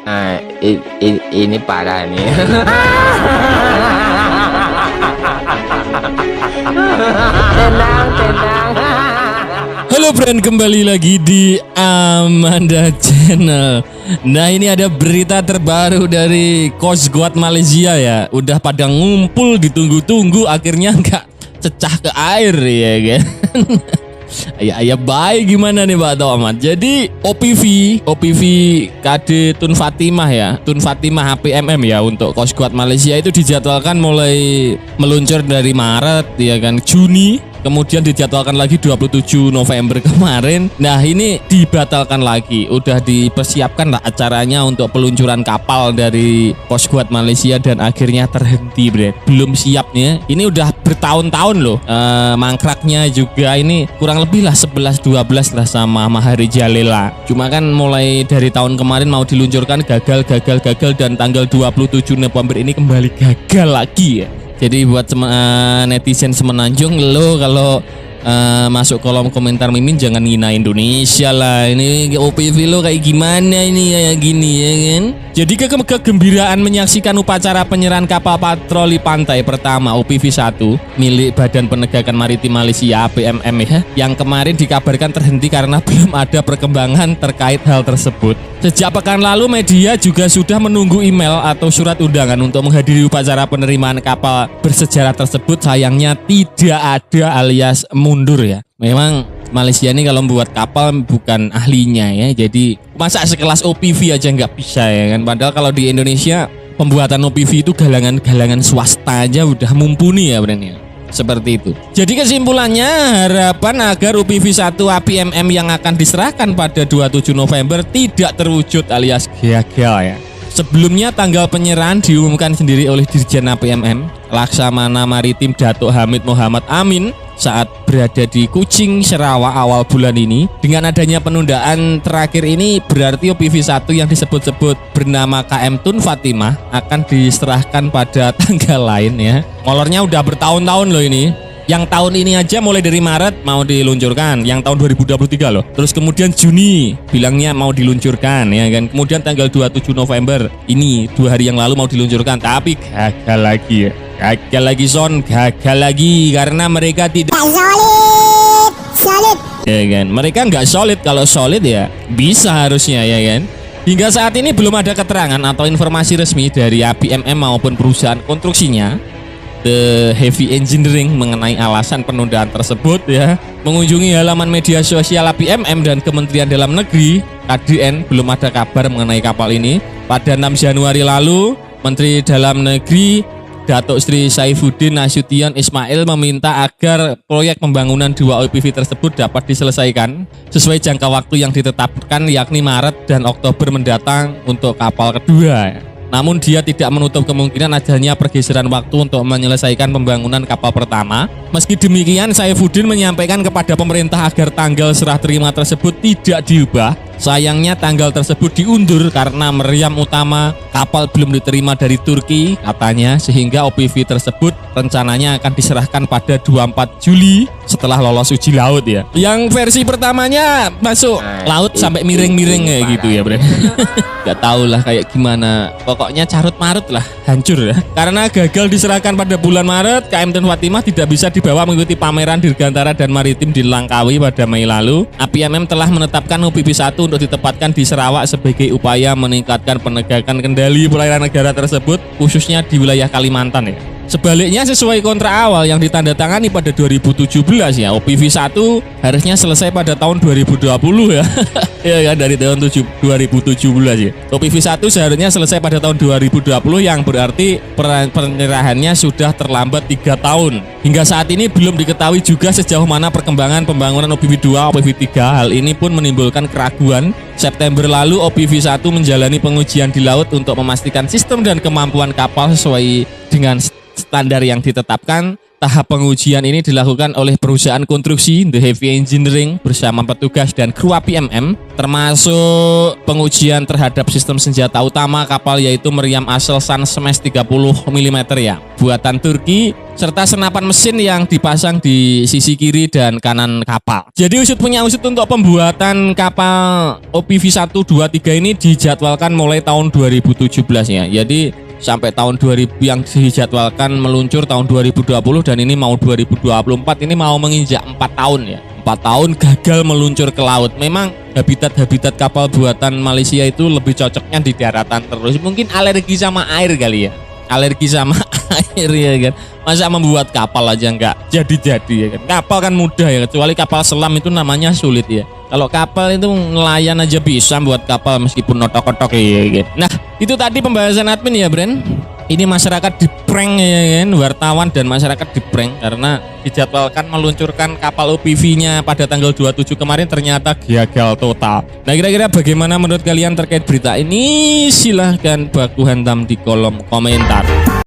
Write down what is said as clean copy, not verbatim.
Ini parah nih. Tenang. Halo friend, kembali lagi di Amanda Channel. Nah, ini ada berita terbaru dari Coast Guard Malaysia ya. Udah pada ngumpul, ditunggu-tunggu, akhirnya nggak cecah ke air ya kan. Ya baik, gimana nih Pak Tomat? Jadi OPV KD Tun Fatimah ya, Tun Fatimah HPMM ya, untuk Coast Guard Malaysia itu dijadwalkan mulai meluncur dari Maret ya kan, Juni. Kemudian dijadwalkan lagi 27 November kemarin. Nah, ini dibatalkan lagi. Udah dipersiapkan lah acaranya untuk peluncuran kapal dari Coast Guard Malaysia dan akhirnya terhenti, Bre. Belum siapnya. Ini udah bertahun-tahun loh. Mangkraknya juga ini kurang lebih lah 11-12 lah sama Mahari Jalila. Cuma kan mulai dari tahun kemarin mau diluncurkan gagal dan tanggal 27 November ini kembali gagal lagi ya. Jadi buat netizen Semenanjung, lo kalau masuk kolom komentar Mimin jangan ngina Indonesia lah. Ini OPV lo kayak gimana ini kayak gini ya kan. Jadi kegembiraan menyaksikan upacara penyerahan kapal patroli pantai pertama OPV 1 milik Badan Penegakan Maritim Malaysia (BMM) ya, yang kemarin dikabarkan terhenti karena belum ada perkembangan terkait hal tersebut. Sejak pekan lalu media juga sudah menunggu email atau surat undangan untuk menghadiri upacara penerimaan kapal bersejarah tersebut. Sayangnya tidak ada alias mundur ya. Memang Malaysia ini kalau membuat kapal bukan ahlinya ya. Jadi masa sekelas OPV aja nggak bisa ya kan. Padahal kalau di Indonesia pembuatan OPV itu galangan swasta aja udah mumpuni ya brandnya. Seperti itu. Jadi kesimpulannya, harapan agar OPV 1 APMM yang akan diserahkan pada 27 November tidak terwujud alias gagal ya. Sebelumnya tanggal penyerahan diumumkan sendiri oleh Dirjen APMM Laksamana Maritim Datuk Hamid Muhammad Amin saat berada di Kuching, Sarawak awal bulan ini. Dengan adanya penundaan terakhir ini berarti OPV 1 yang disebut-sebut bernama KM Tun Fatimah akan diserahkan pada tanggal lain ya. Molornya udah bertahun-tahun loh ini. Yang tahun ini aja mulai dari Maret mau diluncurkan, yang tahun 2023 loh. Terus kemudian Juni bilangnya mau diluncurkan ya kan. Kemudian tanggal 27 November ini 2 hari yang lalu mau diluncurkan, tapi gagal lagi ya. Gagal lagi gagal lagi karena mereka tidak solid. Ya kan, mereka nggak solid. Kalau solid ya bisa harusnya ya kan. Hingga saat ini belum ada keterangan atau informasi resmi dari APMM maupun perusahaan konstruksinya The Heavy Engineering mengenai alasan penundaan tersebut ya. Mengunjungi halaman media sosial APMM dan Kementerian Dalam Negeri KDN belum ada kabar mengenai kapal ini. Pada 6 Januari lalu, Menteri Dalam Negeri Datuk Sri Saifuddin Nasution Ismail meminta agar proyek pembangunan 2 OPV tersebut dapat diselesaikan sesuai jangka waktu yang ditetapkan, yakni Maret dan Oktober mendatang untuk kapal kedua. Namun dia tidak menutup kemungkinan adanya pergeseran waktu untuk menyelesaikan pembangunan kapal pertama. Meski demikian, Saifuddin menyampaikan kepada pemerintah agar tanggal serah terima tersebut tidak diubah. Sayangnya tanggal tersebut diundur karena meriam utama kapal belum diterima dari Turki katanya, sehingga OPV tersebut rencananya akan diserahkan pada 24 Juli setelah lolos uji laut ya. Yang versi pertamanya masuk laut sampai miring-miring kayak gitu ya bro. Gak tau lah kayak gimana, pokoknya carut marut lah, hancur ya. Karena gagal diserahkan pada bulan Maret, KM Tun Fatimah tidak bisa dibawa mengikuti pameran Dirgantara dan Maritim di Langkawi pada Mei lalu. APMM telah menetapkan OPV 1 untuk ditempatkan di Sarawak sebagai upaya meningkatkan penegakan kendali perairan negara tersebut, khususnya di wilayah Kalimantan ya. Sebaliknya, sesuai kontrak awal yang ditandatangani pada 2017 ya, OPV 1 harusnya selesai pada tahun 2020 ya. Ya kan, dari tahun 2017 ya. OPV 1 seharusnya selesai pada tahun 2020, yang berarti penyerahannya sudah terlambat 3 tahun. Hingga saat ini belum diketahui juga sejauh mana perkembangan pembangunan OPV 2, OPV 3. Hal ini pun menimbulkan keraguan. September lalu OPV 1 menjalani pengujian di laut untuk memastikan sistem dan kemampuan kapal sesuai dengan standar yang ditetapkan. Tahap pengujian ini dilakukan oleh perusahaan konstruksi The Heavy Engineering bersama petugas dan kru APMM, termasuk pengujian terhadap sistem senjata utama kapal yaitu meriam Aselsan Smash 30 mm ya, buatan Turki, serta senapan mesin yang dipasang di sisi kiri dan kanan kapal. Jadi usut punya usut untuk pembuatan kapal OPV 123 ini dijadwalkan mulai tahun 2017 ya. Jadi sampai tahun 2000 yang dijadwalkan meluncur tahun 2020 dan ini mau 2024, ini mau menginjak 4 tahun ya. 4 tahun gagal meluncur ke laut. Memang habitat kapal buatan Malaysia itu lebih cocoknya di daratan terus. Mungkin alergi sama air kali ya. Alergi sama air ya kan. Masa membuat kapal aja nggak jadi-jadi ya kan. Kapal kan mudah ya, kecuali kapal selam itu namanya sulit ya. Kalau kapal itu nelayan aja bisa buat kapal meskipun notok-notok ya gitu. Nah, itu tadi pembahasan admin ya, Bren. Ini masyarakat di-prank ya kan, wartawan dan masyarakat di-prank karena dijadwalkan meluncurkan kapal OPV-nya pada tanggal 27 kemarin ternyata gagal total. Nah, kira-kira bagaimana menurut kalian terkait berita ini? Silahkan baku hantam di kolom komentar.